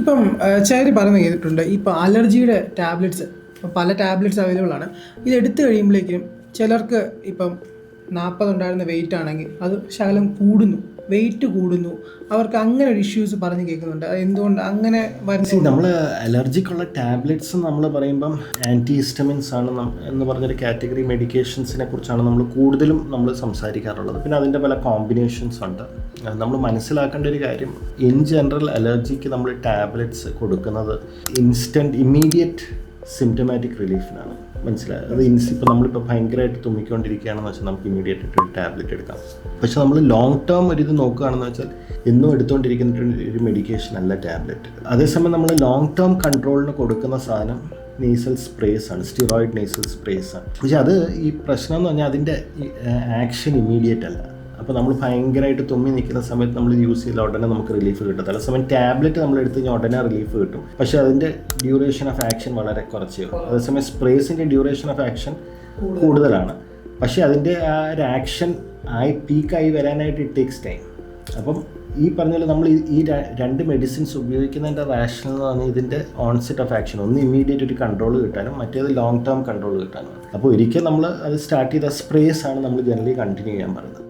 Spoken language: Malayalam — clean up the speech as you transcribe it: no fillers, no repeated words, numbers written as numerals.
ഇപ്പം ചിലർ പറയുന്നത് കേട്ടിട്ടുണ്ട്, ഇപ്പം അലർജിയുടെ ടാബ്ലറ്റ്സ് പല ടാബ്ലറ്റ്സ് അവൈലബിൾ ആണ്. ഇത് എടുത്തു കഴിയുമ്പോഴേക്കും ചിലർക്ക് ഇപ്പം 40 ഉണ്ടായിരുന്ന വെയിറ്റ് ആണെങ്കിൽ അത് ശകലം കൂടുന്നു, വെയിറ്റ് കൂടുന്നു, അവർക്ക് അങ്ങനെ ഒരു ഇഷ്യൂസ് പറഞ്ഞ് കേൾക്കുന്നുണ്ട്. അത് എന്തുകൊണ്ട് അങ്ങനെ വരുന്നത്? നമ്മൾ അലർജിക്കുള്ള ടാബ്ലറ്റ്സ് നമ്മൾ പറയുമ്പം ആൻറ്റി ഹിസ്റ്റമിൻസ് ആണ് എന്ന് പറഞ്ഞൊരു കാറ്റഗറി മെഡിക്കേഷൻസിനെ കുറിച്ചാണ് നമ്മൾ കൂടുതലും നമ്മൾ സംസാരിക്കാറുള്ളത്. പിന്നെ അതിൻ്റെ പല കോമ്പിനേഷൻസ് ഉണ്ട്. നമ്മൾ മനസ്സിലാക്കേണ്ട ഒരു കാര്യം, ഇൻ ജനറൽ അലർജിക്ക് നമ്മൾ ടാബ്ലറ്റ്സ് കൊടുക്കുന്നത് ഇമ്മീഡിയറ്റ് സിംറ്റമാറ്റിക് റിലീഫിനാണ്. മനസ്സിലായത്? അത് ഇപ്പോൾ നമ്മളിപ്പോൾ ഭയങ്കരമായിട്ട് തുമ്മിക്കൊണ്ടിരിക്കുകയാണെന്ന് വെച്ചാൽ നമുക്ക് ഇമ്മീഡിയറ്റ് ആയിട്ട് ഒരു ടാബ്ലറ്റ് എടുക്കാം. പക്ഷെ നമ്മൾ ലോങ് ടേം ഒരു ഇത് നോക്കുകയാണെന്ന് വെച്ചാൽ എന്നും എടുത്തുകൊണ്ടിരിക്കുന്ന ഒരു മെഡിക്കേഷൻ അല്ല ടാബ്ലറ്റ്. അതേസമയം നമ്മൾ ലോങ് ടേം കൺട്രോളിന് കൊടുക്കുന്ന സാധനം നേസൽ സ്പ്രേസ് ആണ്, സ്റ്റിറോയിഡ് നേസൽ സ്പ്രേസ് ആണ്. പക്ഷെ അത് ഈ പ്രശ്നം എന്ന് പറഞ്ഞാൽ അതിൻ്റെ ആക്ഷൻ ഇമ്മീഡിയറ്റ് അല്ല. അപ്പോൾ നമ്മൾ ഭയങ്കരമായിട്ട് തുമ്മി നിൽക്കുന്ന സമയത്ത് നമ്മൾ യൂസ് ചെയ്താൽ ഉടനെ നമുക്ക് റിലീഫ് കിട്ടും. അതേസമയം ടാബ്ലറ്റ് നമ്മൾ എടുത്ത് കഴിഞ്ഞാൽ ഉടനെ റിലീഫ് കിട്ടും. പക്ഷേ അതിൻ്റെ ഡ്യൂറേഷൻ ഓഫ് ആക്ഷൻ വളരെ കുറച്ചേ ഉള്ളൂ. അതേസമയം സ്പ്രേസിൻ്റെ ഡ്യൂറേഷൻ ഓഫ് ആക്ഷൻ കൂടുതലാണ്. പക്ഷേ അതിൻ്റെ ആ ഒരു ആക്ഷൻ പീക്കായി വരാനായിട്ട് ഇറ്റ് ടേക്സ് ടൈം. അപ്പം ഈ പറഞ്ഞ പോലെ നമ്മൾ ഈ രണ്ട് മെഡിസിൻസ് ഉപയോഗിക്കുന്നതിൻ്റെ റാഷണൽ എന്ന് പറഞ്ഞാൽ ഇതിൻ്റെ ഓൺസെറ്റ് ഓഫ് ആക്ഷൻ ഒന്ന് ഇമ്മീഡിയറ്റ് ഒരു കൺട്രോൾ കിട്ടാനും മറ്റേത് ലോങ് ടേം കൺട്രോൾ കിട്ടാനും. അപ്പോൾ ഒരിക്കൽ നമ്മൾ അത് സ്റ്റാർട്ട് ചെയ്ത സ്പ്രേസ് ആണ് നമ്മൾ ജനറലി കണ്ടിന്യൂ ചെയ്യാൻ പറയുന്നത്.